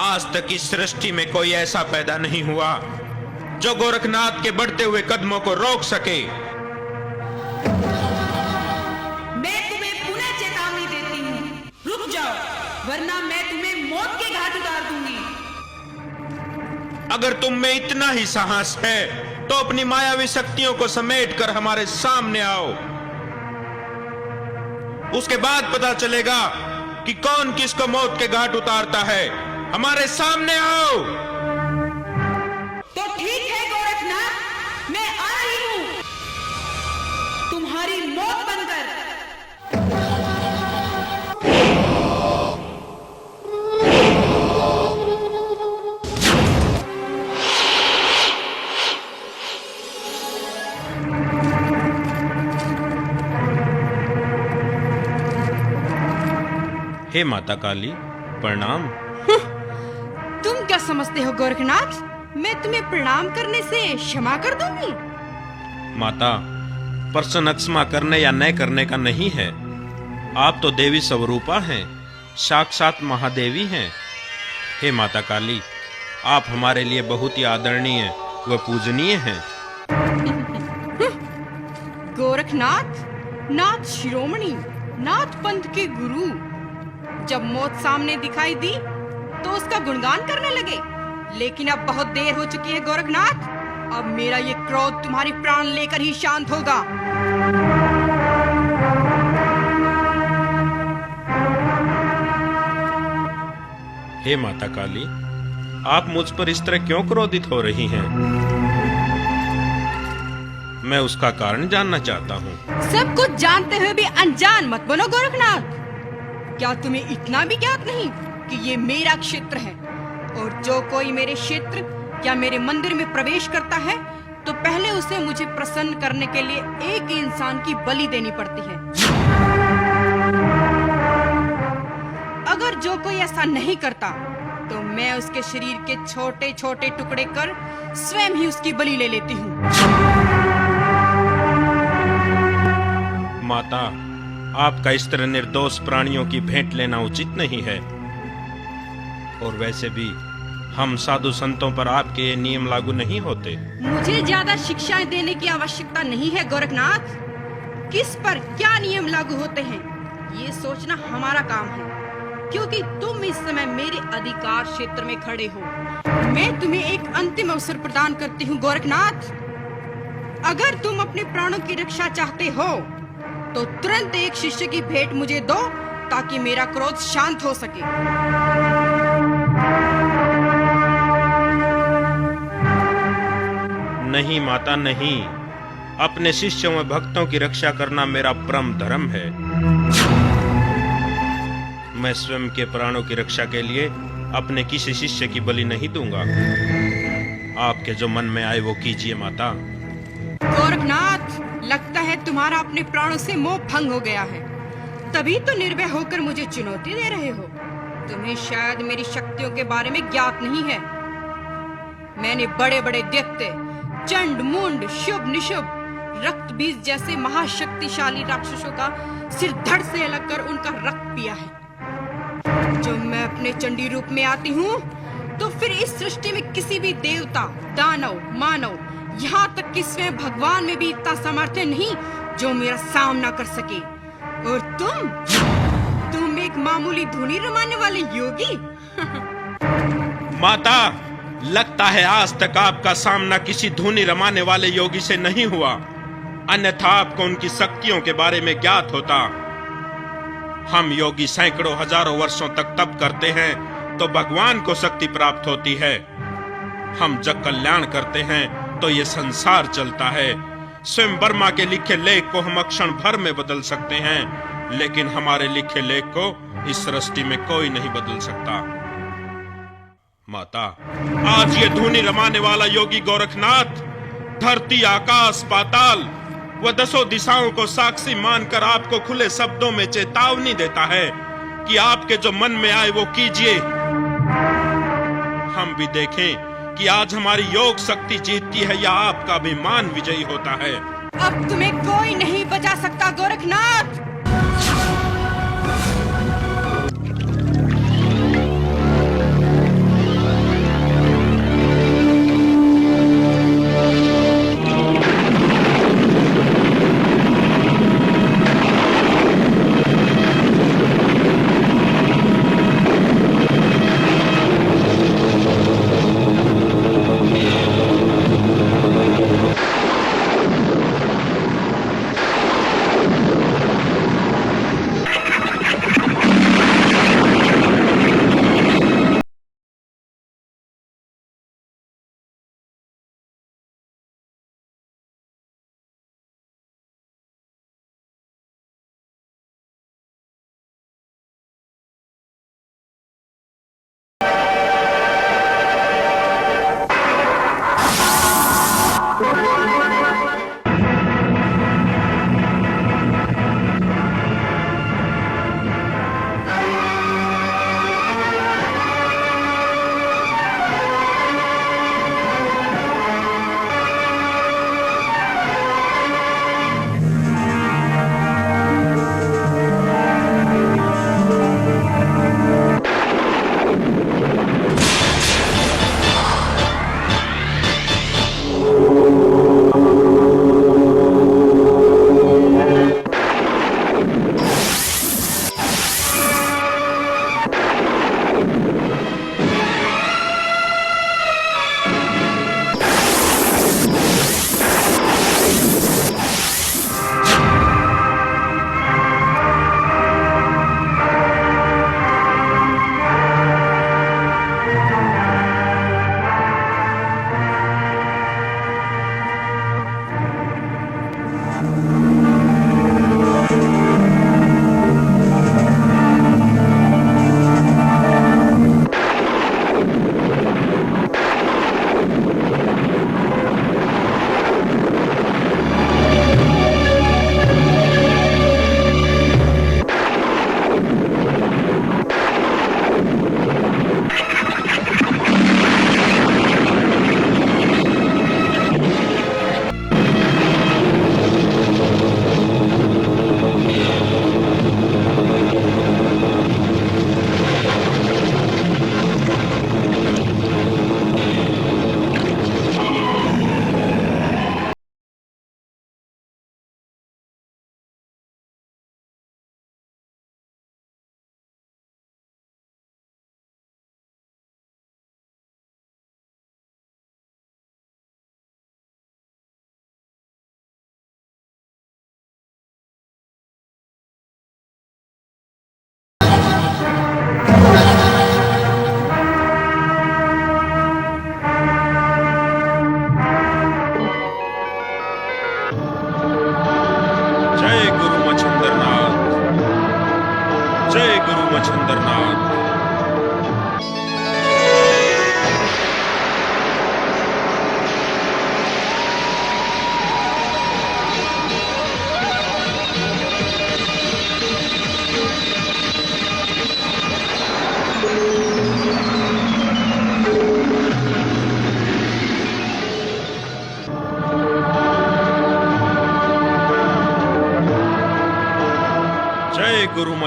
आज तक इस सृष्टि में कोई ऐसा पैदा नहीं हुआ जो गोरखनाथ के बढ़ते हुए कदमों को रोक सके। मैं तुम्हें पुनः चेतावनी देती हूँ, रुक जाओ, वरना मैं तुम्हें मौत के घाट उतार दूंगी। अगर तुम में इतना ही साहस है तो अपनी मायावी शक्तियों को समेट कर हमारे सामने आओ। उसके बाद पता चलेगा कि कौन किसको मौत के घाट उतारता है। हमारे सामने आओ। तो ठीक है गोरखनाथ, मैं आ रही हूं, तुम्हारी मौत बनकर। हे माता काली, प्रणाम। तुम क्या समझते हो गोरखनाथ, मैं तुम्हें प्रणाम करने से क्षमा कर दूंगी? माता, प्रश्न क्षमा करने या न करने का नहीं है। आप तो देवी स्वरूपा हैं, साक्षात महादेवी हैं। हे माता काली, आप हमारे लिए बहुत ही आदरणीय व पूजनीय हैं। गोरखनाथ, नाथ शिरोमणि, नाथ पंथ के गुरु, जब मौत सामने दिखाई दी तो उसका गुणगान करने लगे, लेकिन अब बहुत देर हो चुकी है गोरखनाथ। अब मेरा ये क्रोध तुम्हारी प्राण लेकर ही शांत होगा। हे माता काली, आप मुझ पर इस तरह क्यों क्रोधित हो रही हैं? मैं उसका कारण जानना चाहता हूँ। सब कुछ जानते हुए भी अनजान मत बनो गोरखनाथ। क्या तुम्हें इतना भी ज्ञात नहीं कि ये मेरा क्षेत्र है, और जो कोई मेरे क्षेत्र या मेरे मंदिर में प्रवेश करता है तो पहले उसे मुझे प्रसन्न करने के लिए एक इंसान की बलि देनी पड़ती है। अगर जो कोई ऐसा नहीं करता तो मैं उसके शरीर के छोटे छोटे टुकड़े कर स्वयं ही उसकी बलि ले लेती हूँ। माता, आपका इस तरह निर्दोष प्राणियों की भेंट लेना उचित नहीं है। और वैसे भी हम साधु संतों पर आपके ये नियम लागू नहीं होते। मुझे ज्यादा शिक्षाएं देने की आवश्यकता नहीं है गोरखनाथ। किस पर क्या नियम लागू होते हैं ये सोचना हमारा काम है, क्योंकि तुम इस समय मेरे अधिकार क्षेत्र में खड़े हो। मैं तुम्हें एक अंतिम अवसर प्रदान करती हूँ गोरखनाथ। अगर तुम अपने प्राणों की रक्षा चाहते हो तो तुरंत एक शिष्य की भेंट मुझे दो, ताकि मेरा क्रोध शांत हो सके। नहीं माता, नहीं। अपने शिष्यों व भक्तों की रक्षा करना मेरा परम धर्म है। मैं स्वयं के प्राणों की रक्षा के लिए अपने किसी शिष्य की बलि नहीं दूंगा। आपके जो मन में आए वो कीजिए माता। गोरखनाथ, लगता है तुम्हारा अपने प्राणों से मोह भंग हो गया है, तभी तो निर्भय होकर मुझे चुनौती दे रहे हो। तुम्हें शायद मेरी शक्तियों के बारे में ज्ञात नहीं है। मैंने बड़े बड़े दैत्य, चंड मुंड, शुभ निशुभ, रक्त बीज जैसे महाशक्तिशाली राक्षसों का सिर धड़ से अलग कर उनका रक्त पिया है। जब मैं अपने चंडी रूप में आती हूँ तो फिर इस सृष्टि में किसी भी देवता, दानव, मानव, यहाँ तक कि स्वयं भगवान में भी इतना सामर्थ्य नहीं जो मेरा सामना कर सके। और तुम एक मामूली धुनी रमाने वाले योगी। माता, लगता है आज तक आपका सामना किसी धुनी रमाने वाले योगी से नहीं हुआ, अन्यथा आपको उनकी शक्तियों के बारे में ज्ञात होता। हम योगी सैकड़ों हजारों वर्षों तक तप करते हैं तो भगवान को शक्ति प्राप्त होती है। हम जग कल्याण करते हैं तो ये संसार चलता है। स्वयं वर्मा के लिखे लेख को हम क्षण भर में बदल सकते हैं, लेकिन हमारे लिखे लेख को इस सृष्टि में कोई नहीं बदल सकता। माता, आज ये धुनी रमाने वाला योगी गोरखनाथ धरती, आकाश, पाताल व 10 दिशाओं को साक्षी मानकर आपको खुले शब्दों में चेतावनी देता है कि आपके जो मन में आए वो कीजिए। हम भी देखें कि आज हमारी योग शक्ति जीतती है या आपका अभिमान विजयी होता है। अब तुम्हें कोई नहीं बचा सकता गोरखनाथ।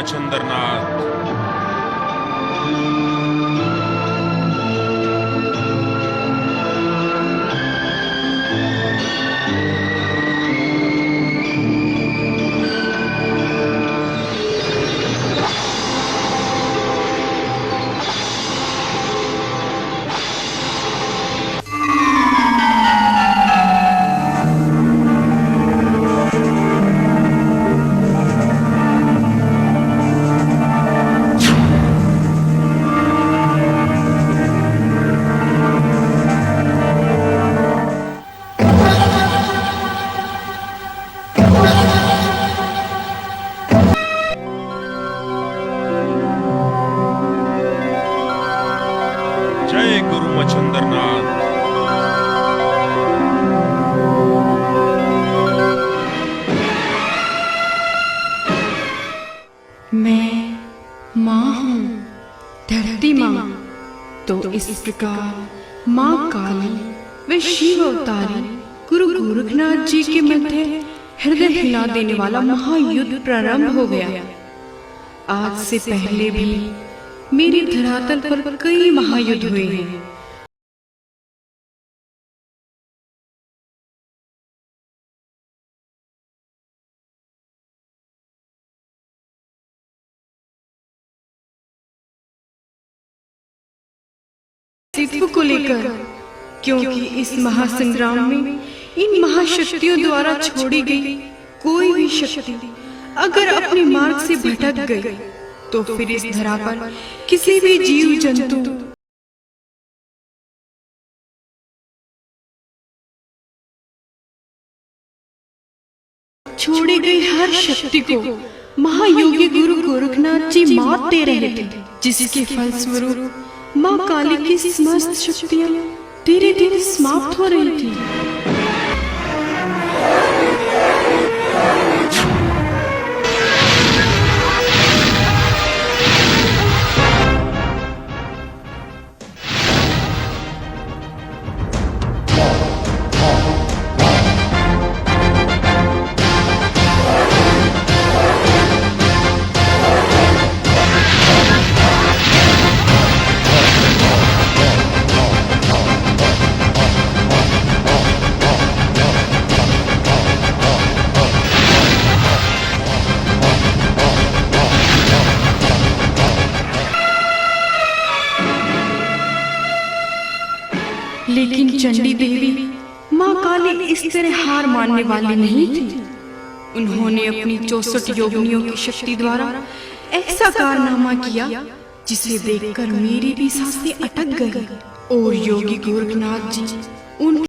मच्छिंद्रनाथ। जय गुरु मच्छिंद्रनाथ। मैं माँ हूँ, धरती माँ। तो इस प्रकार माँ काली व शिव अवतारी गुरु गोरखनाथ जी के मध्य हृदय हिला देने वाला महायुद्ध प्रारंभ हो गया। आज से पहले भी मेरे धरातल पर कई महायुद्ध हुए हैं। अस्तित्व को लेकर, क्योंकि इस महासंग्राम में इन महाशक्तियों द्वारा छोड़ी गई कोई भी शक्ति अगर अपने मार्ग से भटक गई तो फिर इस धरा पर किसी भी जीव जंतु छोड़ी गई हर शक्ति को महायोगी गुरु गोरखनाथ जी मात दे रहे थे, जिसके फलस्वरूप माँ काली की समस्त शक्तियाँ धीरे धीरे समाप्त हो रही थी। लेकिन चंडी देवी माँ काली इस तरह हार मानने वाली नहीं थी। उन्होंने अपनी 64 योगिनियों की शक्ति द्वारा ऐसा कारनामा किया जिसे देखकर मेरी भी सांसें अटक गई और योगी गोरखनाथ जी उन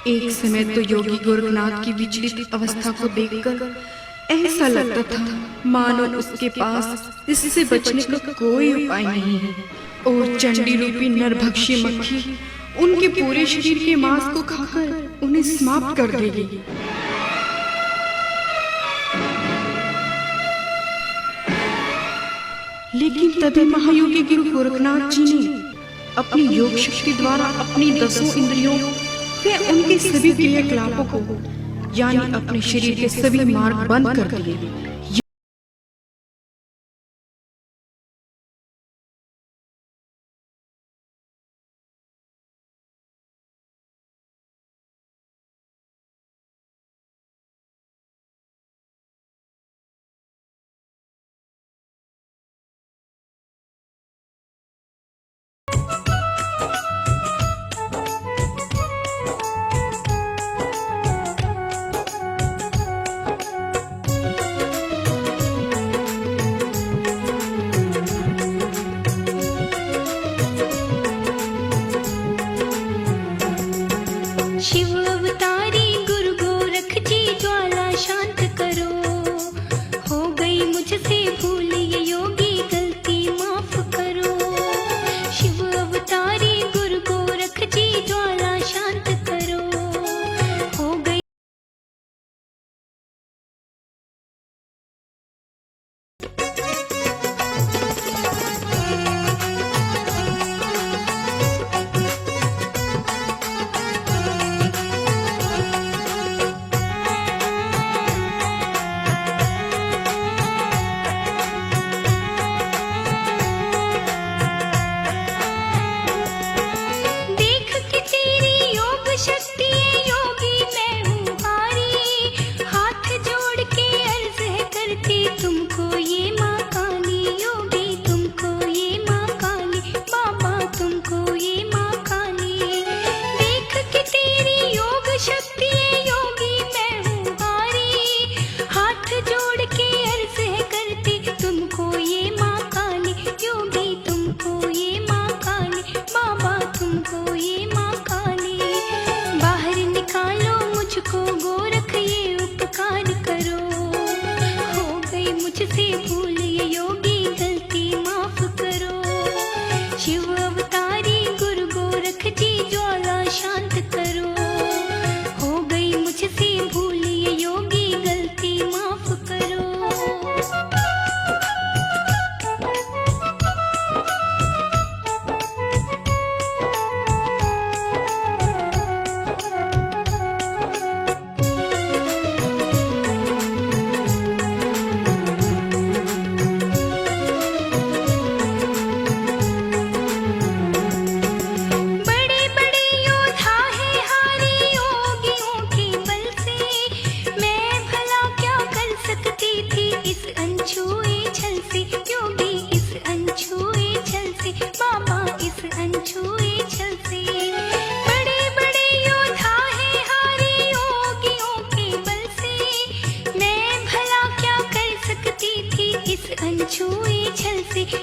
एक समय तो योगी गोरखनाथ की विचलित अवस्था को देखकर ऐसा लगता था मानो उसके पास इससे बचने का कोई उपाय नहीं है और चंडी रूपी नरभक्षी मक्खी उनके पूरे शरीर के मांस को खाकर उन्हें समाप्त कर देगी। लेकिन तभी महायोगी गुरु गोरखनाथ जी ने अपनी योग शक्ति द्वारा अपनी 10 इंद्रियों वे उनके सभी क्रियाकलापों को यानी अपने शरीर के सभी मार्ग बंद कर दिए। शिव अवतारी गुरु गोरख जी ज्वाला शांत करो। हो गई मुझसे भूल ये योगी गलती माफ करो।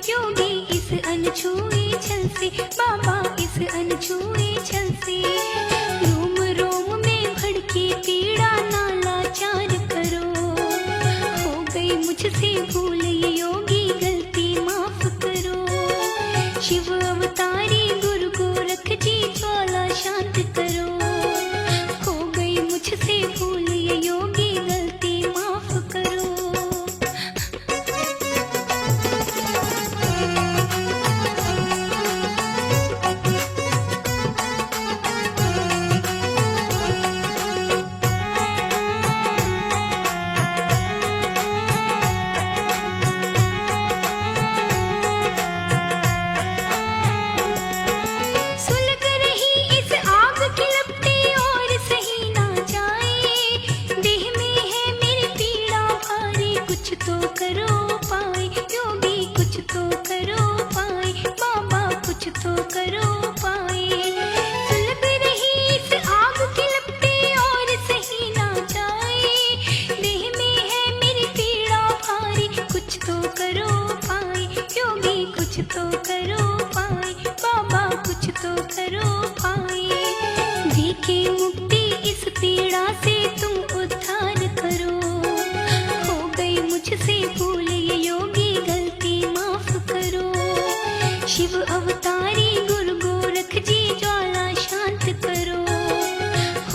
योगी इस अनछुए छल से, बाबा इस अनछुए छल से, रोम रोम में भड़की पीड़ा ना लाचार करो। हो गई मुझसे भूल ये योगी गलती माफ करो। शिव अवतारी गुरु गोरख जी ज्वाला शांत करो। हो गई मुझसे भूल ये योगी गलती माफ करो। शिव अवतारी गुरु गोरख जी ज्वाला शांत करो।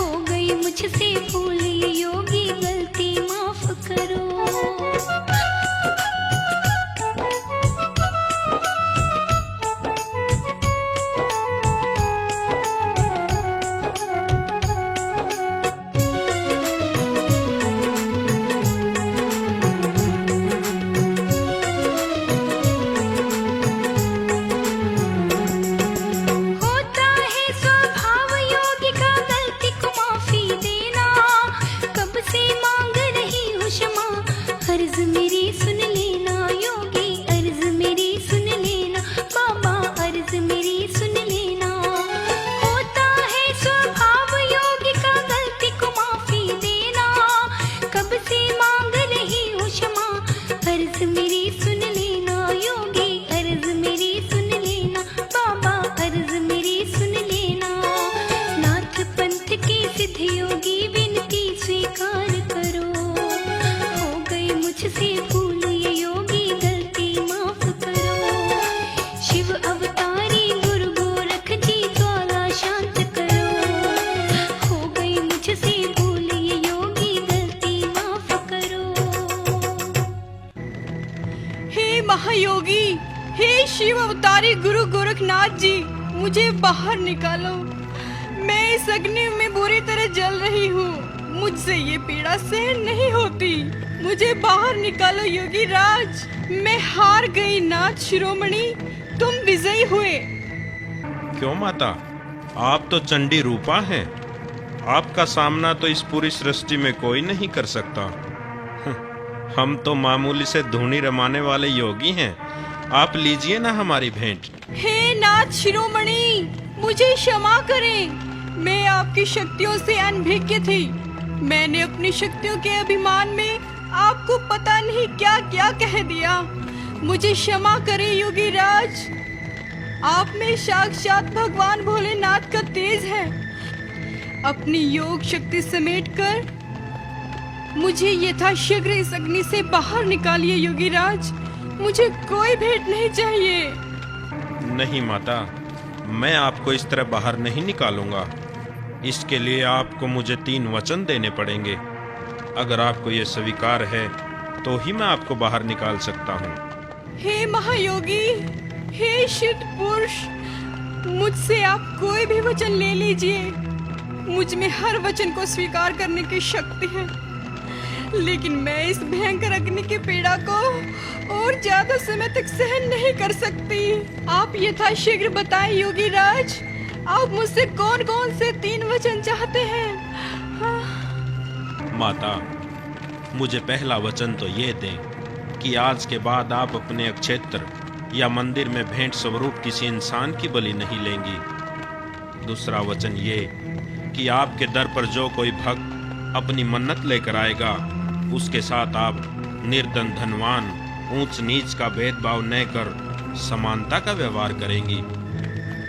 हो गई मुझसे भूल ये योगी गलती माफ करो। अर्ज मेरी सुन लेना योगी, अर्ज मेरी सुन लेना बाबा, अर्ज मेरी सुन लेना। होता है स्वभाव योगी का गलती को माफी देना, कब से मांग रही हूँ क्षमा। अर्ज मेरी सुन लेना योगी, अर्ज मेरी सुन लेना बाबा, अर्ज मेरी सुन लेना। नाथ पंथ के सिद्ध योगी विनती स्वीकार करो। मुझसे भूल ये योगी गलती माफ करो। शिव अवतारी गुरु गोरख जी ज्वाला शांत करो। हो गई मुझसे भूल ये योगी गलती माफ करो। हे महायोगी, हे शिव अवतारी गुरु गोरखनाथ जी, मुझे बाहर निकालो। मैं इस अग्नि में बुरी तरह जल रही हूँ, मुझसे ये पीड़ा सहन नहीं होती। मुझे बाहर निकालो योगी राज। मैं हार गई नाथ शिरोमणि, तुम विजयी हुए। क्यों माता, आप तो चंडी रूपा हैं। आपका सामना तो इस पूरी सृष्टि में कोई नहीं कर सकता। हम तो मामूली से धूनी रमाने वाले योगी हैं। आप लीजिए ना हमारी भेंट। हे नाथ शिरोमणि, मुझे क्षमा करें। मैं आपकी शक्तियों से अनभिज्ञ थी। मैंने अपनी शक्तियों के अभिमान में आपको पता नहीं क्या क्या कह दिया। मुझे क्षमा करें योगी राज। आप में साक्षात भगवान भोलेनाथ का तेज है। अपनी योग शक्ति समेटकर मुझे यथाशीघ्र इस अग्नि से बाहर निकालिए योगी राज। मुझे कोई भेंट नहीं चाहिए। नहीं माता, मैं आपको इस तरह बाहर नहीं निकालूंगा। इसके लिए आपको मुझे 3 वचन देने पड़ेंगे। अगर आपको ये स्वीकार है तो ही मैं आपको बाहर निकाल सकता हूँ। हे महायोगी, हे शिव पुरुष, मुझसे आप कोई भी वचन ले लीजिए। मुझ में हर वचन को स्वीकार करने की शक्ति है, लेकिन मैं इस भयंकर अग्नि की पीड़ा को और ज्यादा समय तक सहन नहीं कर सकती। आप यथाशीघ्र बताएं योगी राज, आप मुझसे कौन कौन से 3 वचन चाहते हैं? माता, मुझे पहला वचन तो ये दें कि आज के बाद आप अपने क्षेत्र या मंदिर में भेंट स्वरूप किसी इंसान की बलि नहीं लेंगी। दूसरा वचन ये कि आपके दर पर जो कोई भक्त अपनी मन्नत लेकर आएगा, उसके साथ आप निर्धन धनवान ऊंच नीच का भेदभाव न कर समानता का व्यवहार करेंगी।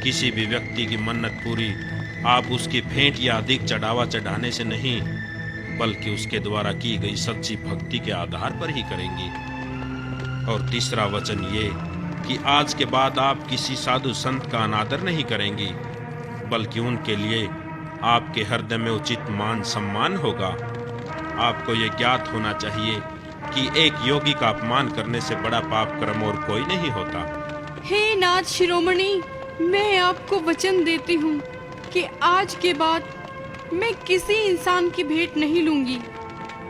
किसी भी व्यक्ति की मन्नत पूरी आप उसकी भेंट या अधिक चढ़ावा चढ़ाने से नहीं, बल्कि उसके द्वारा की गई सच्ची भक्ति के आधार पर ही करेंगी। और तीसरा वचन ये कि आज के बाद आप किसी साधु संत का अनादर नहीं करेंगी, बल्कि उनके लिए आपके हृदय में उचित मान सम्मान होगा। आपको ये ज्ञात होना चाहिए कि एक योगी का अपमान करने से बड़ा पाप कर्म और कोई नहीं होता। हे नाथ शिरोमणि, मैं आपको वचन देती हूँ कि आज के बाद मैं किसी इंसान की भेंट नहीं लूंगी।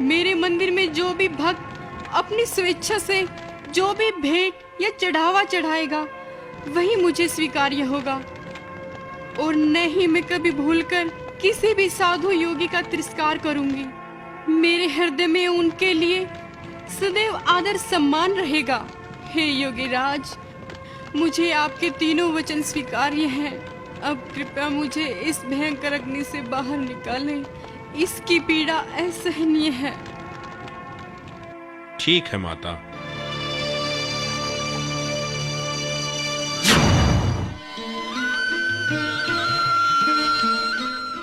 मेरे मंदिर में जो भी भक्त अपनी स्वेच्छा से जो भी भेंट या चढ़ावा चढ़ाएगा, वही मुझे स्वीकार्य होगा। और न ही मैं कभी भूलकर किसी भी साधु योगी का तिरस्कार करूंगी। मेरे हृदय में उनके लिए सदैव आदर सम्मान रहेगा। हे योगी राज, मुझे आपके 3 वचन स्वीकार्य हैं। अब कृपया मुझे इस भयंकर अग्नि से बाहर निकालें। इसकी पीड़ा असहनीय है। ठीक है माता।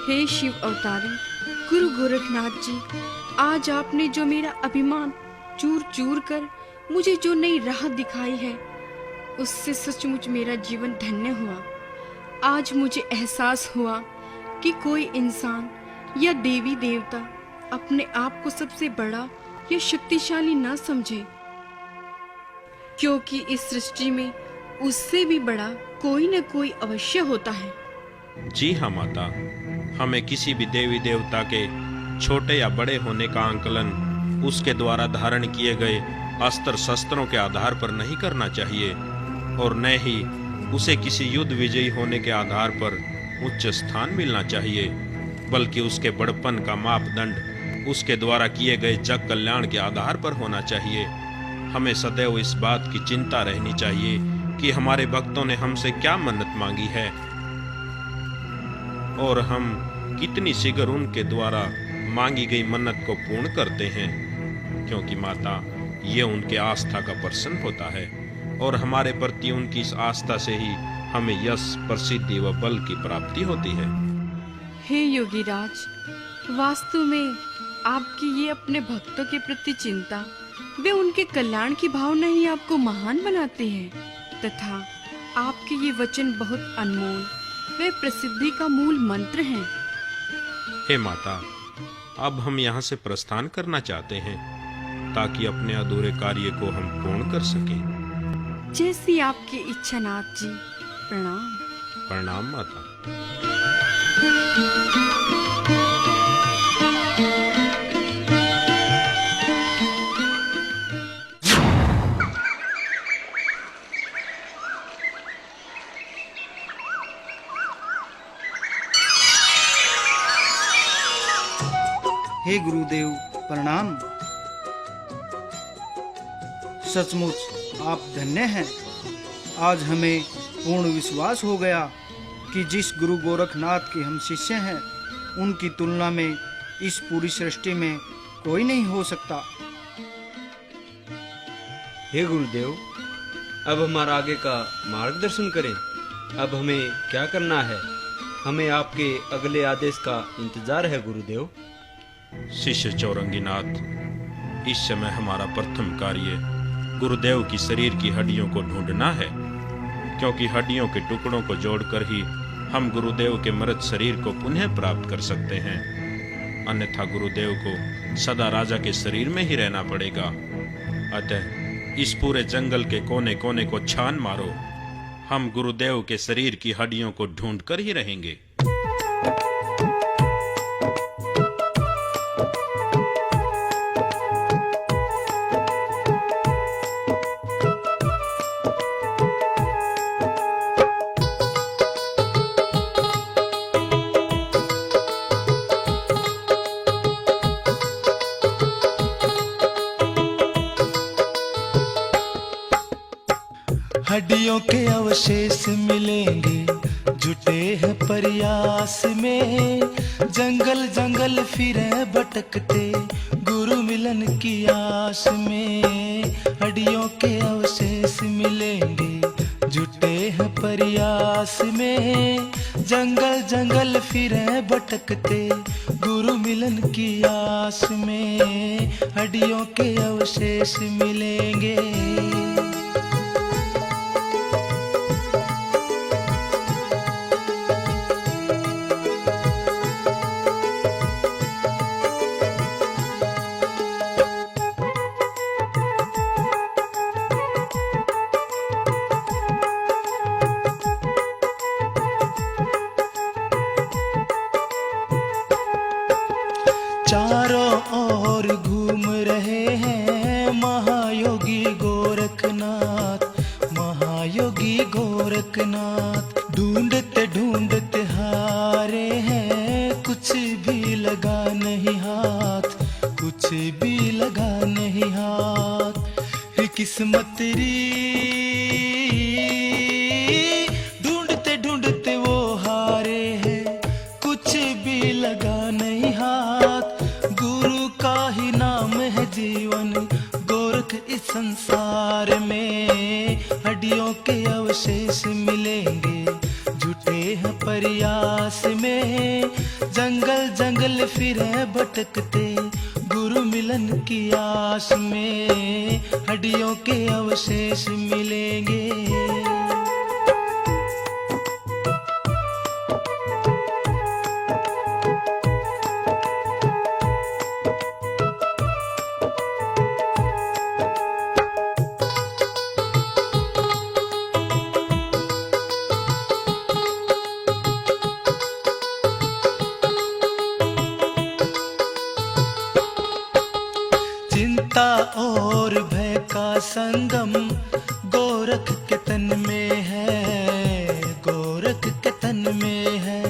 हे शिव अवतारी गुरु गोरखनाथ जी, आज आपने जो मेरा अभिमान चूर चूर कर मुझे जो नई राह दिखाई है, उससे सचमुच मेरा जीवन धन्य हुआ। आज मुझे एहसास हुआ कि कोई इंसान या देवी देवता अपने आप को सबसे बड़ा या शक्तिशाली ना समझे, क्योंकि इस सृष्टि में उससे भी बड़ा कोई न कोई अवश्य होता है। जी हाँ माता, हमें किसी भी देवी देवता के छोटे या बड़े होने का आंकलन उसके द्वारा धारण किए गए अस्त्र शस्त्रों के आधार पर नहीं करना चाहिए, और न ही उसे किसी युद्ध विजयी होने के आधार पर उच्च स्थान मिलना चाहिए, बल्कि उसके बड़पन का मापदंड उसके द्वारा किए गए जग कल्याण के आधार पर होना चाहिए। हमें सदैव इस बात की चिंता रहनी चाहिए कि हमारे भक्तों ने हमसे क्या मन्नत मांगी है और हम कितनी शीघ्र उनके द्वारा मांगी गई मन्नत को पूर्ण करते हैं, क्योंकि माता, ये उनके आस्था का प्रश्न होता है और हमारे प्रति उनकी इस आस्था से ही हमें यश, प्रसिद्धि व बल की प्राप्ति होती है। हे योगी राज, वास्तव में आपकी ये अपने भक्तों के प्रति चिंता वे उनके कल्याण की भावना ही आपको महान बनाती है, तथा आपके ये वचन बहुत अनमोल वे प्रसिद्धि का मूल मंत्र हैं। हे माता, अब हम यहाँ से प्रस्थान करना चाहते हैं ताकि अपने अधूरे कार्य को हम पूर्ण कर सकें। जैसी आपकी इच्छा नाथ जी। प्रणाम। प्रणाम माता। हे गुरुदेव, प्रणाम। सचमुच आप धन्य हैं। आज हमें पूर्ण विश्वास हो गया कि जिस गुरु गोरखनाथ के हम शिष्य हैं, उनकी तुलना में इस पूरी सृष्टि में कोई नहीं हो सकता। हे गुरुदेव, अब हमारा आगे का मार्गदर्शन करें। अब हमें क्या करना है? हमें आपके अगले आदेश का इंतजार है गुरुदेव। शिष्य चौरंगीनाथ, इस समय हमारा प्रथम कार्य गुरुदेव की शरीर की हड्डियों को ढूंढना है। क्योंकि हड्डियों के टुकड़ों को जोड़कर ही हम गुरुदेव के मृत शरीर को पुनः प्राप्त कर सकते हैं, अन्यथा गुरुदेव को सदा राजा के शरीर में ही रहना पड़ेगा। अतः इस पूरे जंगल के कोने कोने को छान मारो, हम गुरुदेव के शरीर की हड्डियों को ढूंढ कर ही रहेंगे। हड्डियों के अवशेष मिलेंगे, जुटे हैं प्रयास में, जंगल जंगल फिरे भटकते गुरु मिलन की आस में। हड्डियों के अवशेष मिलेंगे, जुटे हैं प्रयास में, जंगल जंगल फिरे भटकते गुरु मिलन की आस में। हड्डियों के अवशेष मिलेंगे। चारों ओर घूम रहे हैं महायोगी गोरखनाथ, महायोगी गोरखनाथ। ढूंढते ढूंढते हारे हैं, कुछ भी लगा नहीं हाथ, कुछ भी लगा नहीं हाथ। हे किस्मत री, ढूंढते ढूंढते वो हारे हैं, कुछ भी लगा नहीं हाथ। गुरु का ही नाम है जीवन, गोरख इस संसार में। हड्डियों के अवशेष मिलेंगे, जुटे हैं प्रयास में, जंगल जंगल फिरे भटकते गुरु मिलन की आस में। हड्डियों के अवशेष मिलेंगे। चिंता और भय का संगम गोरख के तन में है, गोरख के तन में है।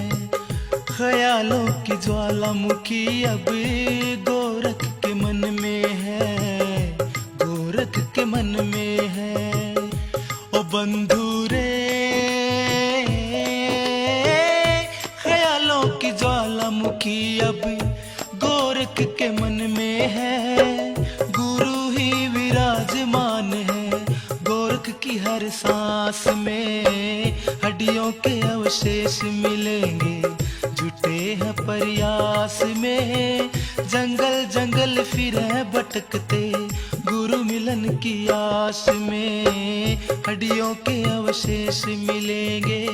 ख्यालों की ज्वालामुखी अब गोरख के मन में है, गोरख के मन में है। ओ बंधु रे, ख्यालों की ज्वालामुखी अब गोरख के मन में है। गुरु ही विराजमान है गोरख की हर सांस में। हड्डियों के अवशेष मिलेंगे, जुटे हैं प्रयास में, जंगल जंगल फिरे भटकते गुरु मिलन की आस में। हड्डियों के अवशेष मिलेंगे।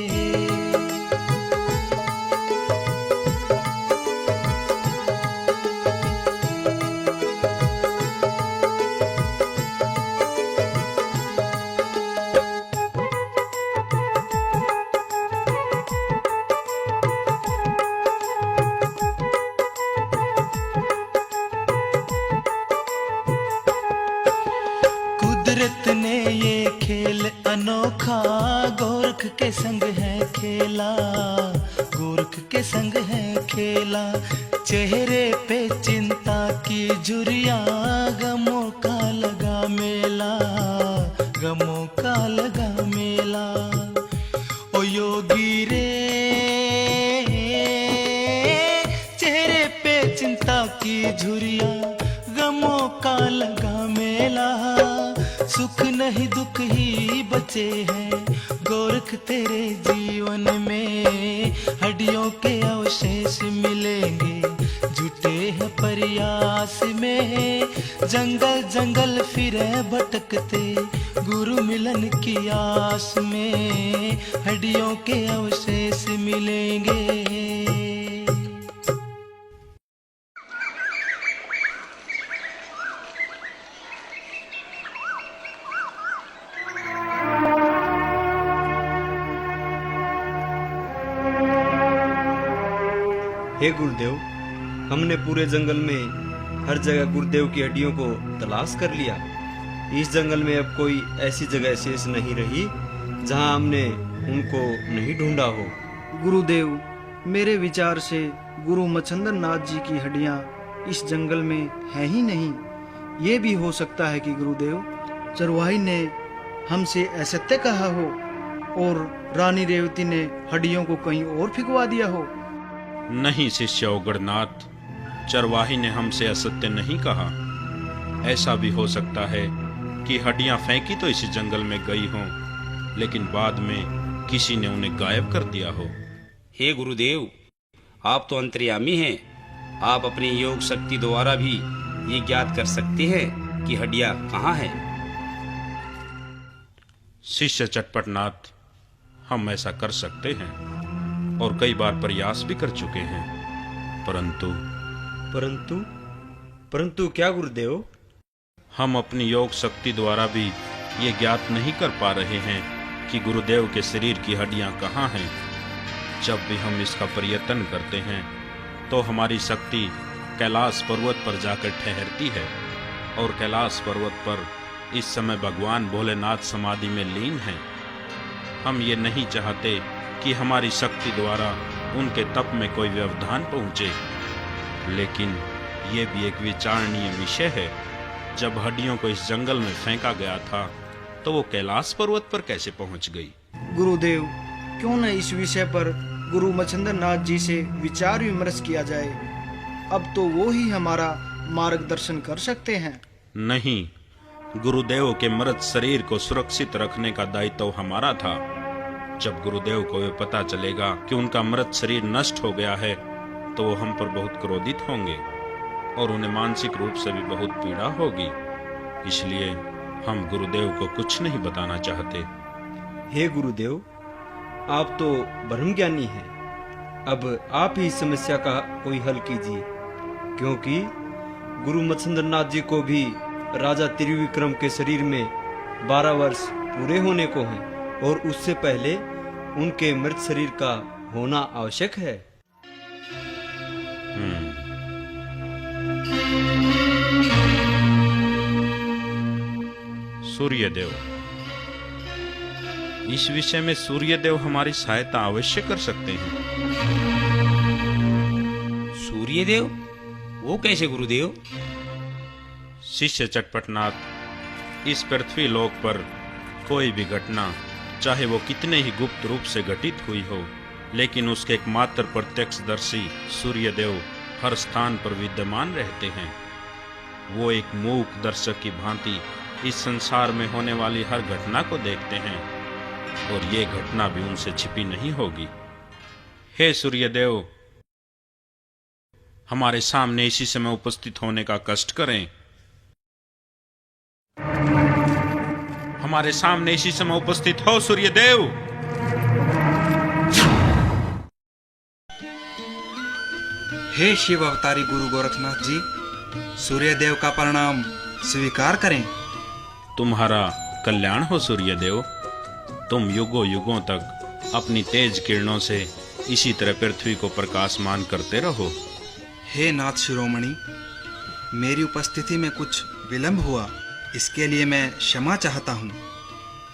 कुदरत ने ये खेल अनोखा गोरख के संग है खेला, गोरख के संग है खेला। चेहरे पे चिंता की झुर्रियां, गमों का लगा मेला, गमों का लगा मेला। ओ योगी रे, चेहरे पे चिंता की झुर्रियां, गमों का लगा मेला। सुख नहीं दुख ही बचे हैं गोरख तेरे जीवन में। हड्डियों के अवशेष मिलेंगे, जुटे हैं प्रयास में जंगल जंगल फिरे भटकते गुरु मिलन की आस में हड्डियों के अवशेष मिलेंगे। हे गुरुदेव, हमने पूरे जंगल में हर जगह गुरुदेव की हड्डियों को तलाश कर लिया। इस जंगल में अब कोई ऐसी जगह शेष नहीं रही जहां हमने उनको नहीं ढूंढा हो। गुरुदेव, मेरे विचार से गुरु मच्छंदर नाथ जी की हड्डियां इस जंगल में है ही नहीं। ये भी हो सकता है कि गुरुदेव चरवाही ने हमसे असत्य कहा हो और रानी रेवती ने हड्डियों को कहीं और फिकवा दिया हो। नहीं शिष्य उग्रनाथ, चरवाही ने हमसे असत्य नहीं कहा। ऐसा भी हो सकता है कि हड्डियां फेंकी तो इसी जंगल में गई हों, लेकिन बाद में किसी ने उन्हें गायब कर दिया हो। हे गुरुदेव, आप तो अंतर्यामी हैं। आप अपनी योग शक्ति द्वारा भी ये ज्ञात कर सकते हैं कि हड्डियां कहाँ हैं। शिष्य चटपटनाथ, हम ऐसा कर सकते हैं और कई बार प्रयास भी कर चुके हैं, परंतु परंतु क्या गुरुदेव? हम अपनी योग शक्ति द्वारा भी ये ज्ञात नहीं कर पा रहे हैं कि गुरुदेव के शरीर की हड्डियां कहाँ हैं। जब भी हम इसका प्रयत्न करते हैं तो हमारी शक्ति कैलाश पर्वत पर जाकर ठहरती है, और कैलाश पर्वत पर इस समय भगवान भोलेनाथ समाधि में लीन हैं। हम ये नहीं चाहते कि हमारी शक्ति द्वारा उनके तप में कोई व्यवधान पहुंचे, लेकिन ये भी एक विचारणीय विषय है। जब हड्डियों को इस जंगल में फेंका गया था तो वो कैलाश पर्वत पर कैसे पहुंच गई? गुरुदेव, क्यों न इस विषय पर गुरु मच्छंदर नाथ जी से विचार विमर्श किया जाए। अब तो वो ही हमारा मार्गदर्शन कर सकते हैं। नहीं, गुरुदेव के मृत शरीर को सुरक्षित रखने का दायित्व हमारा था। जब गुरुदेव को ये पता चलेगा कि उनका मृत शरीर नष्ट हो गया है तो वो हम पर बहुत क्रोधित होंगे और उन्हें मानसिक रूप से भी बहुत पीड़ा होगी। इसलिए हम गुरुदेव को कुछ नहीं बताना चाहते। हे गुरुदेव, आप तो ब्रह्मज्ञानी हैं। अब आप ही इस समस्या का कोई हल कीजिए, क्योंकि गुरु मच्छंदर नाथ जी को भी राजा त्रिविक्रम के शरीर में 12 वर्ष पूरे होने को हैं और उससे पहले उनके मृत शरीर का होना आवश्यक है। सूर्यदेव, इस विषय में सूर्यदेव हमारी सहायता अवश्य कर सकते हैं। सूर्यदेव? वो कैसे गुरुदेव? शिष्य चटपटनाथ, इस पृथ्वी लोक पर कोई भी घटना, चाहे वो कितने ही गुप्त रूप से घटित हुई हो, लेकिन उसके एकमात्र प्रत्यक्षदर्शी सूर्यदेव हर स्थान पर विद्यमान रहते हैं। वो एक मूक दर्शक की भांति इस संसार में होने वाली हर घटना को देखते हैं, और ये घटना भी उनसे छिपी नहीं होगी। हे सूर्यदेव, हमारे सामने इसी समय उपस्थित होने का कष्ट करें। हमारे सामने इसी समय उपस्थित हो सूर्यदेव। हे शिव अवतारी गुरु गोरखनाथ जी, सूर्यदेव का प्रणाम स्वीकार करें। तुम्हारा कल्याण हो सूर्यदेव। तुम युगों युगों तक अपनी तेज किरणों से इसी तरह पृथ्वी को प्रकाशमान करते रहो। हे नाथ शिरोमणि, मेरी उपस्थिति में कुछ विलंब हुआ, इसके लिए मैं क्षमा चाहता हूँ।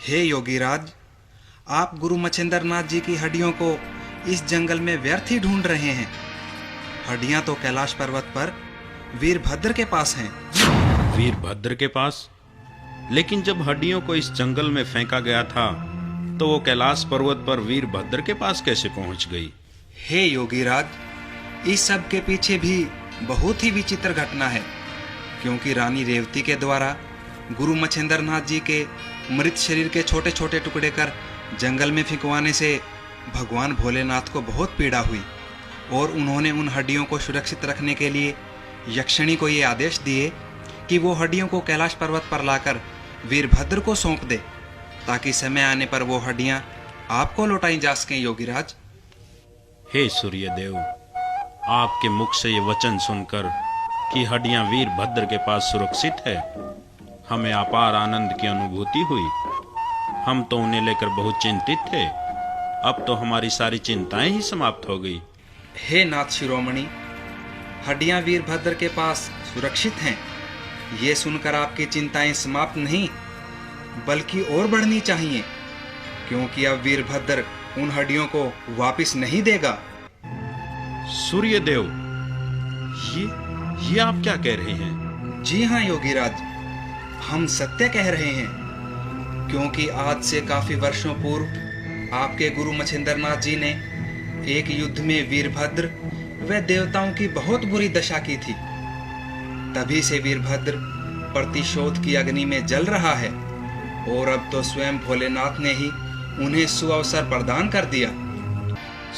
हे योगीराज, आप गुरु मच्छंदर नाथ जी की हड्डियों को इस जंगल में व्यर्थ ही ढूंढ रहे हैं। हड्डियां तो कैलाश पर्वत पर वीरभद्र के पास हैं। वीरभद्र के पास? लेकिन जब हड्डियों को इस जंगल में फेंका गया था तो वो कैलाश पर्वत पर वीरभद्र के पास कैसे पहुंच गई? हे योगीराज, इस सब के पीछे भी बहुत ही विचित्र घटना है, क्योंकि रानी रेवती के द्वारा गुरु मच्छंदर नाथ जी के मृत शरीर के छोटे छोटे टुकड़े कर जंगल में फिकवाने से भगवान भोलेनाथ को बहुत पीड़ा हुई, और उन्होंने उन हड्डियों को सुरक्षित रखने के लिए यक्षिणी को ये आदेश दिए कि वो हड्डियों को कैलाश पर्वत पर लाकर वीरभद्र को सौंप दे, ताकि समय आने पर वो हड्डियां आपको लौटाई जा सकें योगीराज। हे सूर्यदेव, आपके मुख से ये वचन सुनकर कि हड्डियां वीरभद्र के पास सुरक्षित है, हमें अपार आनंद की अनुभूति हुई। हम तो उन्हें लेकर बहुत चिंतित थे, अब तो हमारी सारी चिंताएं ही समाप्त हो गई। हे नाथ शिरोमणि, हड्डियां वीरभद्र के पास सुरक्षित हैं, ये सुनकर आपकी चिंताएं समाप्त नहीं बल्कि और बढ़नी चाहिए, क्योंकि अब वीरभद्र उन हड्डियों को वापस नहीं देगा। सूर्यदेव, ये आप क्या कह रहे हैं? जी हाँ योगीराज, हम सत्य कह रहे हैं, क्योंकि आज से काफी वर्षों पूर्व आपके गुरु मच्छिंद्रनाथ जी ने एक युद्ध में वीरभद्र व देवताओं की बहुत बुरी दशा की थी। तभी से वीरभद्र प्रतिशोध की अग्नि में जल रहा है, और अब तो स्वयं भोलेनाथ ने ही उन्हें सुअवसर प्रदान कर दिया।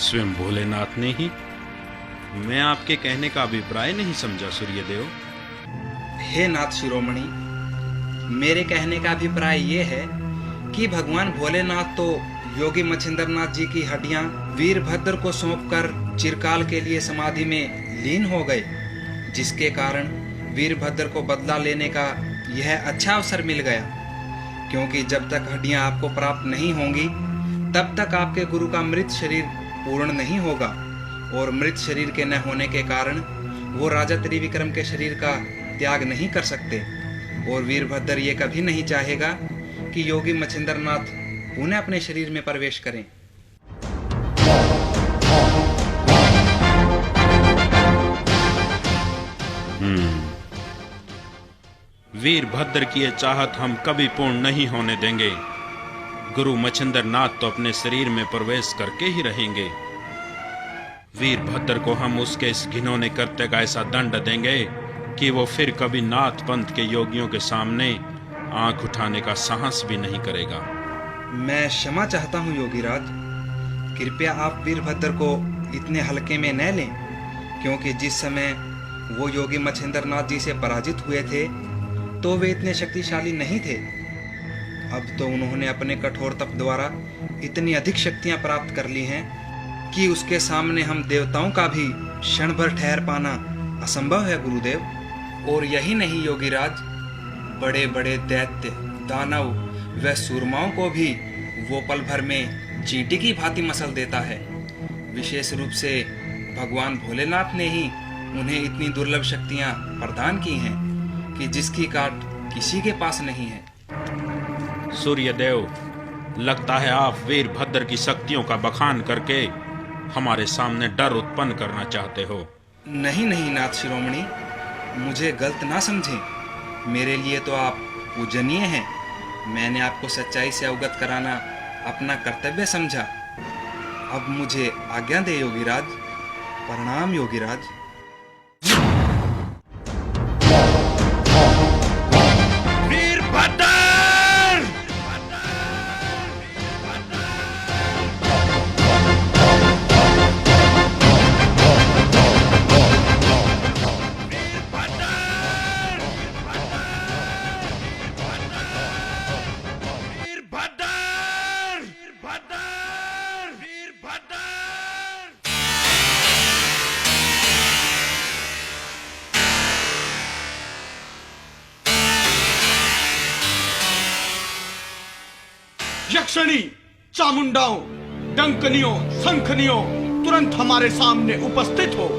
स्वयं भोलेनाथ ने ही? मैं आपके कहने का अभिप्राय नहीं समझा सूर्यदेव। हे नाथ शिरोमणि, मेरे कहने का अभिप्राय ये है कि भगवान भोलेनाथ तो योगी मच्छिंद्रनाथ जी की हड्डियां वीरभद्र को सौंपकर चिरकाल के लिए समाधि में लीन हो गए, जिसके कारण वीरभद्र को बदला लेने का यह अच्छा अवसर मिल गया। क्योंकि जब तक हड्डियां आपको प्राप्त नहीं होंगी, तब तक आपके गुरु का मृत शरीर पूर्ण नहीं होगा, और मृत शरीर के न होने के कारण वो राजा त्रिविक्रम के शरीर का त्याग नहीं कर सकते, और वीरभद्र ये कभी नहीं चाहेगा कि योगी मच्छिंद्रनाथ पुनः अपने शरीर में प्रवेश करें। वीरभद्र की ये चाहत हम कभी पूर्ण नहीं होने देंगे। गुरु मच्छिंद्रनाथ तो अपने शरीर में प्रवेश करके ही रहेंगे। वीरभद्र को हम उसके इस घिनौने कृत्य का ऐसा दंड देंगे कि वो फिर कभी नाथ पंथ के योगियों के सामने आंख उठाने का साहस भी नहीं करेगा। मैं क्षमा चाहता हूँ योगीराज, कृपया आप वीरभद्र को इतने हल्के में न लें, क्योंकि जिस समय वो योगी मच्छिंद्रनाथ जी से पराजित हुए थे तो वे इतने शक्तिशाली नहीं थे। अब तो उन्होंने अपने कठोर तप द्वारा इतनी अधिक शक्तियां प्राप्त कर ली हैं कि उसके सामने हम देवताओं का भी क्षण भर ठहर पाना असंभव है गुरुदेव। और यही नहीं योगीराज, बड़े बड़े दैत्य, दानव व सूरमाओं को भी वो पल भर में चींटी की भांति मसल देता है। विशेष रूप से भगवान भोलेनाथ ने ही उन्हें इतनी दुर्लभ शक्तियां प्रदान की हैं कि जिसकी काट किसी के पास नहीं है। सूर्यदेव, लगता है आप वीरभद्र की शक्तियों का बखान करके हमारे सामने डर उत्पन्न करना चाहते हो। नहीं नहीं नाथ शिरोमणि, मुझे गलत ना समझें, मेरे लिए तो आप पूजनीय हैं। मैंने आपको सच्चाई से अवगत कराना अपना कर्तव्य समझा। अब मुझे आज्ञा दे योगीराज। प्रणाम योगीराज। यक्षिणी, चामुंडाओं, डंकनियों, शंखनियों, तुरंत हमारे सामने उपस्थित हो।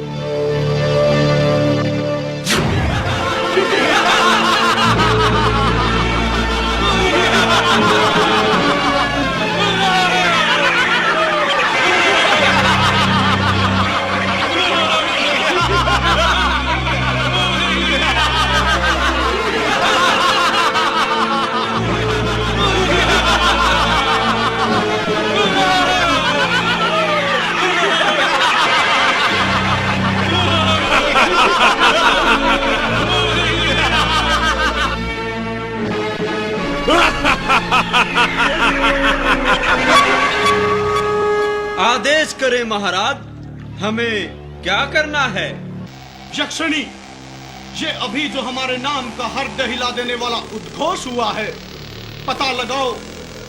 आदेश करें महाराज, हमें क्या करना है? यक्षिणी, ये अभी जो हमारे नाम का हृदय हिला देने वाला उद्घोष हुआ है, पता लगाओ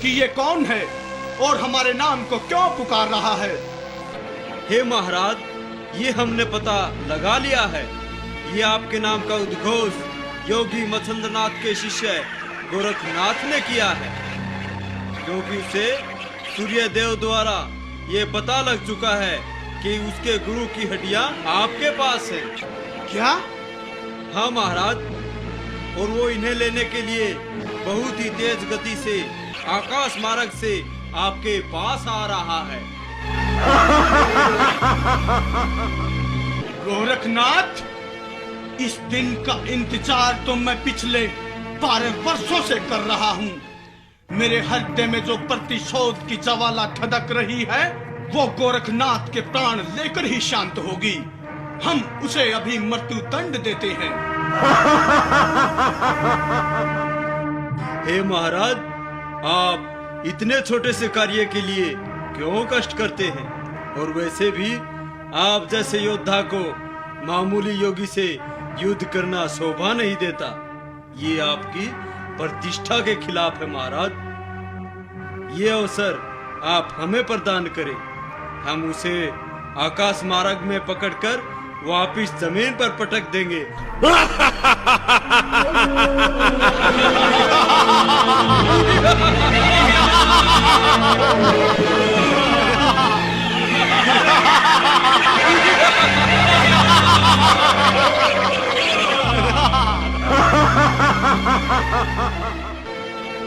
कि ये कौन है और हमारे नाम को क्यों पुकार रहा है। हे महाराज, ये हमने पता लगा लिया है। ये आपके नाम का उद्घोष योगी मच्छिंद्रनाथ के शिष्य गोरखनाथ ने किया है, क्योंकि उसे सूर्य देव द्वारा ये पता लग चुका है कि उसके गुरु की हड्डियां आपके पास है। क्या? हाँ महाराज, और वो इन्हें लेने के लिए बहुत ही तेज गति से आकाश मार्ग से आपके पास आ रहा है। गोरखनाथ, इस दिन का इंतजार तो मैं पिछले 12 वर्षों से कर रहा हूँ। मेरे हृदय में जो प्रतिशोध की ज्वाला धधक रही है, वो गोरखनाथ के प्राण लेकर ही शांत होगी। हम उसे अभी मृत्यु दंड देते हैं। हे महाराज, आप इतने छोटे से कार्य के लिए क्यों कष्ट करते हैं? और वैसे भी आप जैसे योद्धा को मामूली योगी से युद्ध करना शोभा नहीं देता। ये आपकी प्रतिष्ठा के खिलाफ है महाराज। ये अवसर आप हमें प्रदान करें, हम उसे आकाश मार्ग में पकड़कर वापिस जमीन पर पटक देंगे।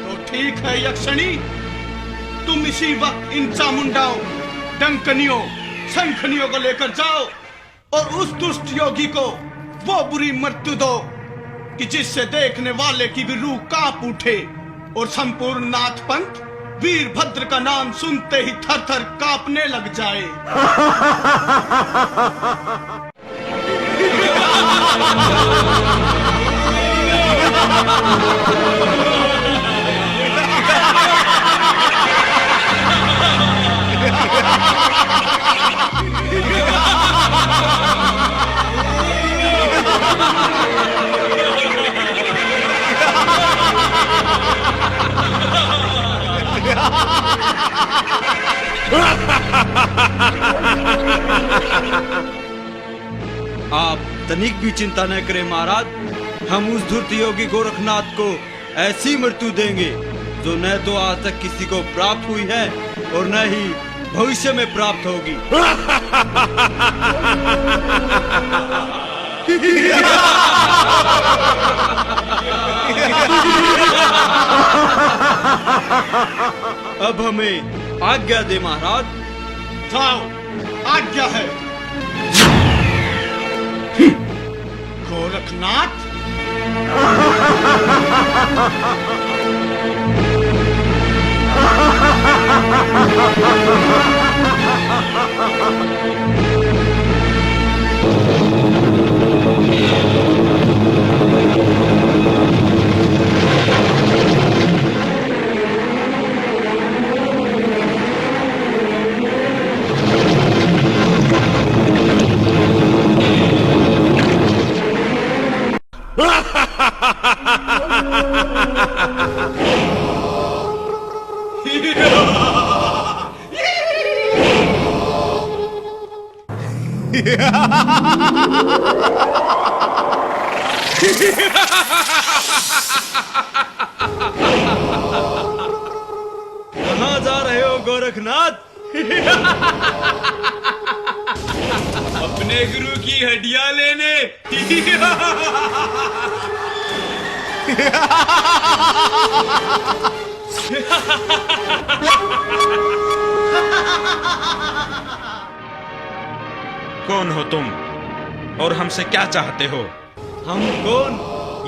तो ठीक है यक्षिणी, तुम इसी वक्त इन चामुंडाओं, डंकनियों, शंखनियों को लेकर जाओ और उस दुष्ट योगी को वो बुरी मृत्यु दो कि जिससे देखने वाले की भी रूह कांप उठे और संपूर्ण नाथ पंथ वीरभद्र का नाम सुनते ही थर थर कांपने लग जाए। आप तनिक भी चिंता न करें महाराज, हम उस धूर्त योगी गोरखनाथ को ऐसी मृत्यु देंगे जो न तो आज तक किसी को प्राप्त हुई है और न ही भविष्य में प्राप्त होगी। अब हमें आज्ञा दे महाराज। जाओ, आज्ञा है। गोरखनाथ, कहाँ जा रहे हो गोरखनाथ? अपने गुरु की हड्डियां लेने। कौन हो तुम और हमसे क्या चाहते हो? हम कौन,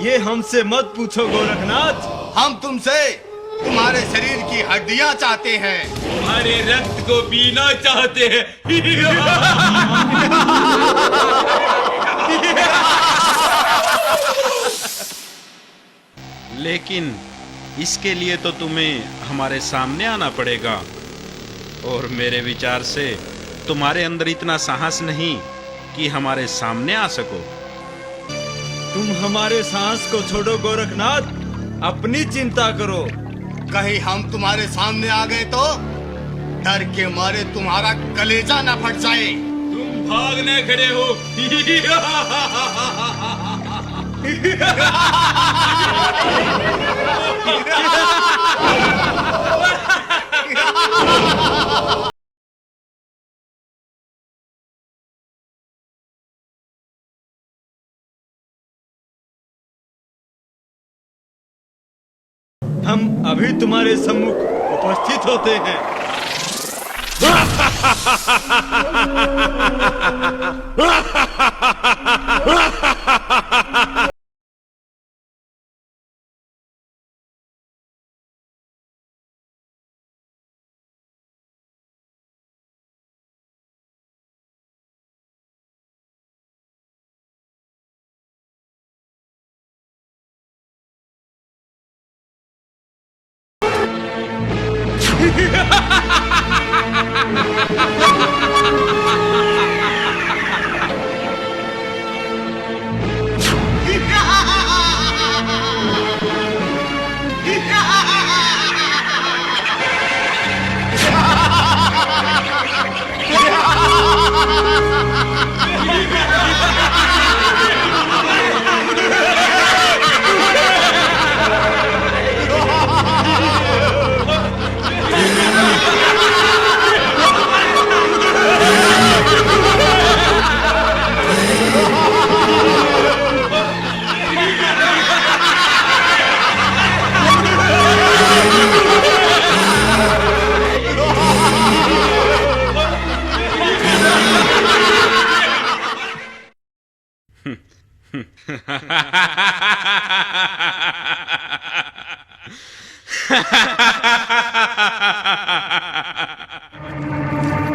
ये हमसे मत पूछो गोरखनाथ। हम तुमसे तुम्हारे शरीर की हड्डियां चाहते हैं। तुम्हारे रक्त को पीना चाहते हैं। लेकिन इसके लिए तो तुम्हें हमारे सामने आना पड़ेगा, और मेरे विचार से तुम्हारे अंदर इतना साहस नहीं कि हमारे सामने आ सको। तुम हमारे साहस को छोड़ो गोरखनाथ, अपनी चिंता करो। कहीं हम तुम्हारे सामने आ गए तो डर के मारे तुम्हारा कलेजा न फट जाए। तुम भागने खड़े हो। हम अभी तुम्हारे सम्मुख उपस्थित होते हैं।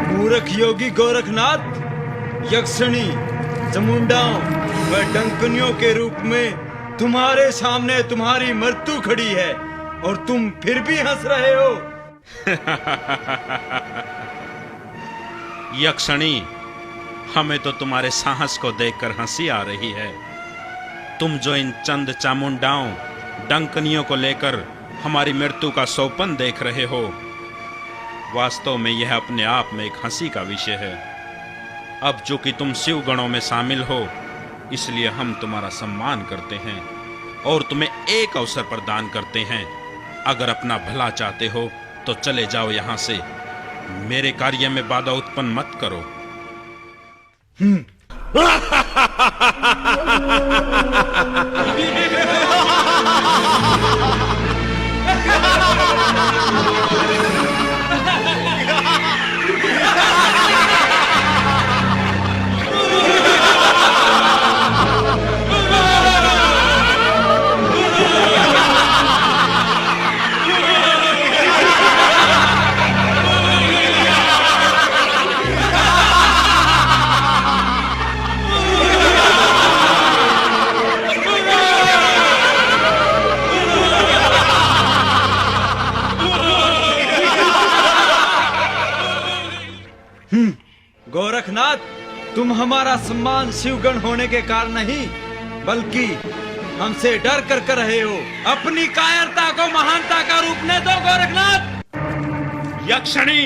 मूर्ख योगी गोरखनाथ, यक्षिणी, चामुंडाओं व डंकनियों के रूप में तुम्हारे सामने तुम्हारी मृत्यु खड़ी है और तुम फिर भी हंस रहे हो। यक्षिणी, हमें तो तुम्हारे साहस को देखकर हंसी आ रही है। तुम जो इन चंद चामुंडाओं, डंकनियों को लेकर हमारी मृत्यु का सोपन देख रहे हो, वास्तव में यह अपने आप में एक हंसी का विषय है। अब चूंकि तुम शिव गणों में शामिल हो, इसलिए हम तुम्हारा सम्मान करते हैं और तुम्हें एक अवसर प्रदान करते हैं। अगर अपना भला चाहते हो तो चले जाओ यहाँ से, मेरे कार्य में बाधा उत्पन्न मत करो। गोरखनाथ, तुम हमारा सम्मान शिवगण होने के कारण नहीं, बल्कि हमसे डर कर रहे हो। अपनी कायरता को महानता का रूप न दो गोरखनाथ। यक्षिणी,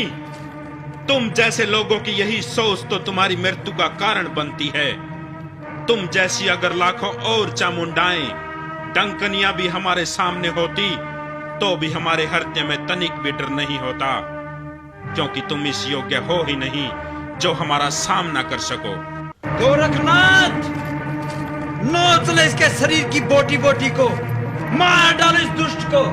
तुम जैसे लोगों की यही सोच तो तुम्हारी मृत्यु का कारण बनती है। तुम जैसी अगर लाखों और चामुंडाएं, डंकनियां भी हमारे सामने होती तो भी हमारे हृदय में तनिक भी डर नहीं होता, क्योंकि तुम इस योग्य हो ही नहीं जो हमारा सामना कर सको। गोरखनाथ, नोच ले इसके शरीर की बोटी बोटी को, मार डाल इस दुष्ट को।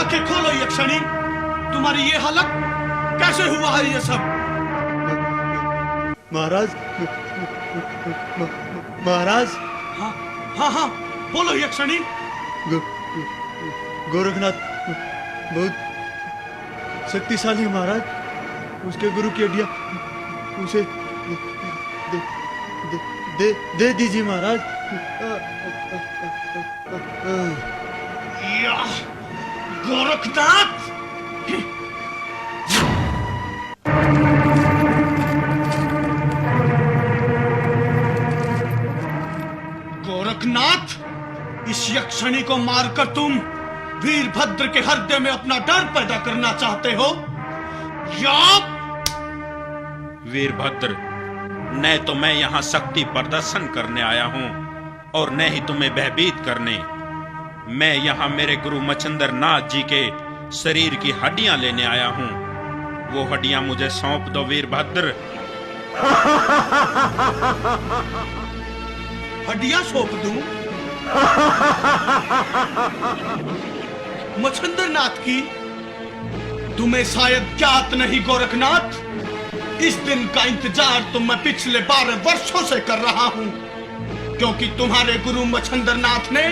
आंखें खोलो यक्षिणी, तुम्हारी ये हालत कैसे हुआ है ये सब? महाराज, महाराज, हाँ हाँ हाँ, बोलो यक्षिणी। गोरखनाथ बहुत शक्तिशाली है महाराज। उसके गुरु की हड्डियां उसे दे दीजिए महाराज। या, गोरखनाथ, गोरखनाथ, इस यक्षिणी को मारकर तुम वीरभद्र के हृदय में अपना डर पैदा करना चाहते हो या? वीरभद्र, न तो मैं यहाँ शक्ति प्रदर्शन करने आया हूँ और न ही तुम्हें भयभीत करने। मैं यहाँ मेरे गुरु मच्छिंद्र नाथ जी के शरीर की हड्डियां लेने आया हूँ। वो हड्डियां मुझे सौंप दो वीरभद्र। हड्डियां सौंप दूं? मच्छिंद्र नाथ की? तुम्हें शायद ज्ञात नहीं गोरखनाथ, इस दिन का इंतजार तो मैं पिछले 12 वर्षों से कर रहा हूं, क्योंकि तुम्हारे गुरु मच्छिंद्र नाथ ने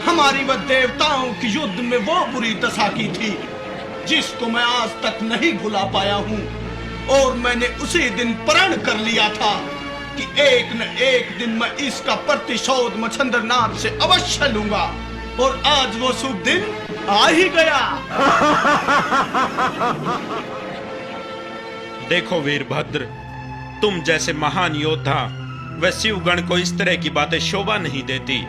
हमारी व देवताओं की युद्ध में वो बुरी दशा की थी जिसको मैं आज तक नहीं भुला पाया हूं। और मैंने उसी दिन प्रण कर लिया था कि एक न एक दिन मैं इसका प्रतिशोध मच्छिंद्र नाथ से अवश्य लूंगा, और आज वो शुभ दिन आ ही गया। देखो वीरभद्र, तुम जैसे महान योद्धा व शिवगण को इस तरह की बातें शोभा नहीं देती।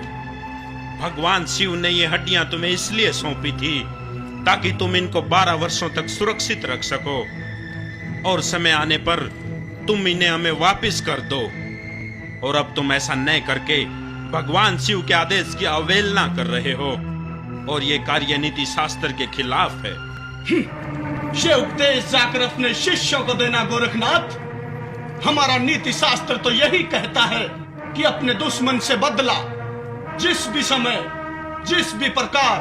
भगवान शिव ने ये हड्डियां तुम्हें इसलिए सौंपी थी ताकि तुम इनको 12 वर्षों तक सुरक्षित रख सको, और समय आने पर तुम इन्हें हमें वापस कर दो। और अब तुम ऐसा न करके भगवान शिव के आदेश की अवहेलना कर रहे हो, और ये कार्य नीति शास्त्र के खिलाफ है। ये उपदेश जाकर अपने शिष्यों को देना गोरखनाथ। हमारा नीति शास्त्र तो यही कहता है कि अपने दुश्मन से बदला जिस भी समय, जिस भी प्रकार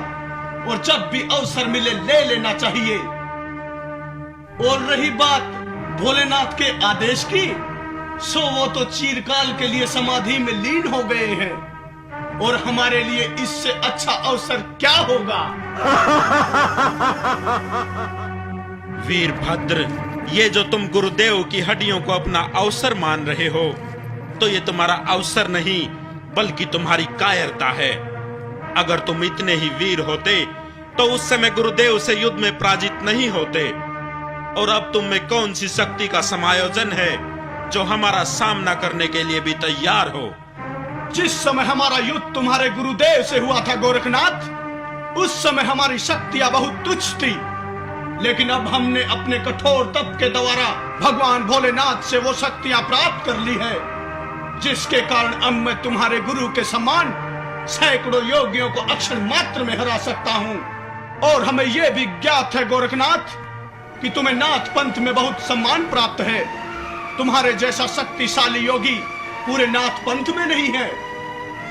और जब भी अवसर मिले ले लेना चाहिए। और रही बात भोलेनाथ के आदेश की, सो वो तो चिरकाल के लिए समाधि में लीन हो गए हैं, और हमारे लिए इससे अच्छा अवसर क्या होगा? वीरभद्र, ये जो तुम गुरुदेव की हड्डियों को अपना अवसर मान रहे हो, तो ये तुम्हारा अवसर नहीं बल्कि तुम्हारी कायरता है। अगर तुम इतने ही वीर होते तो उस समय गुरुदेव से युद्ध में पराजित नहीं होते। और अब तुम में कौन सी शक्ति का समायोजन है जो हमारा सामना करने के लिए भी तैयार हो? जिस समय हमारा युद्ध तुम्हारे गुरुदेव से हुआ था गोरखनाथ, उस समय हमारी शक्तियां बहुत तुच्छ थी, लेकिन अब हमने अपने कठोर तप के द्वारा भगवान भोलेनाथ से वो शक्तियां प्राप्त कर ली है, जिसके कारण अब मैं तुम्हारे गुरु के समान सैकड़ों योगियों को अक्षर मात्र में हरा सकता हूँ। और हमें यह भी ज्ञात है गोरखनाथ कि तुम्हें नाथ पंथ में बहुत सम्मान प्राप्त है। तुम्हारे जैसा शक्तिशाली योगी पूरे नाथ पंथ में नहीं है।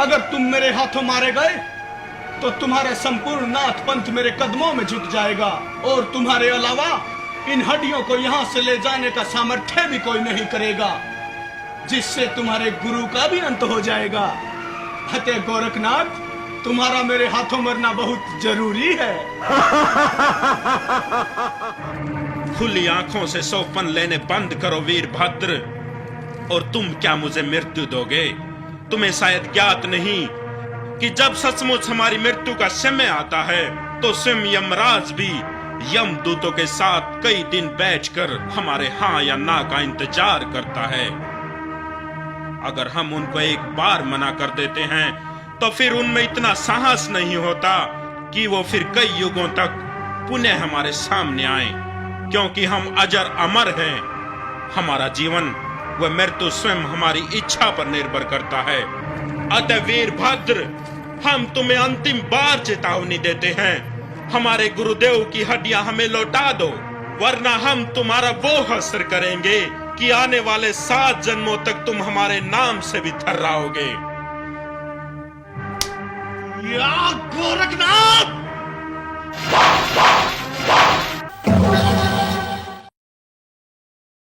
अगर तुम मेरे हाथों मारे गए तो तुम्हारा संपूर्ण नाथ पंथ मेरे कदमों में झुक जाएगा, और तुम्हारे अलावा इन हड्डियों को यहाँ से ले जाने का सामर्थ्य भी कोई नहीं करेगा, जिससे तुम्हारे गुरु का भी अंत हो जाएगा। अतः गोरखनाथ, तुम्हारा मेरे हाथों मरना बहुत जरूरी है। खुली आंखों से सौंपन लेने बंद करो वीरभद्र, और तुम क्या मुझे मृत्यु दोगे? तुम्हें शायद ज्ञात नहीं कि जब सचमुच हमारी मृत्यु का समय आता है तो स्वयं यमराज भी यमदूतों के साथ कई दिन बैठकर हमारे हाँ या ना का इंतजार करता है। अगर हम उनको एक बार मना कर देते हैं तो फिर उनमें इतना साहस नहीं होता कि वो फिर कई युगों तक पुनः हमारे सामने आए, क्योंकि हम अजर अमर हैं। हमारा जीवन व मृत्यु स्वयं हमारी इच्छा पर निर्भर करता है। अतः वीरभद्र, हम तुम्हें अंतिम बार चेतावनी देते हैं, हमारे गुरुदेव की हड्डियां हमें लौटा दो, वरना हम तुम्हारा वो हश्र करेंगे कि आने वाले 7 जन्मों तक तुम हमारे नाम से भी थर्राओगे। या गोरखनाथ!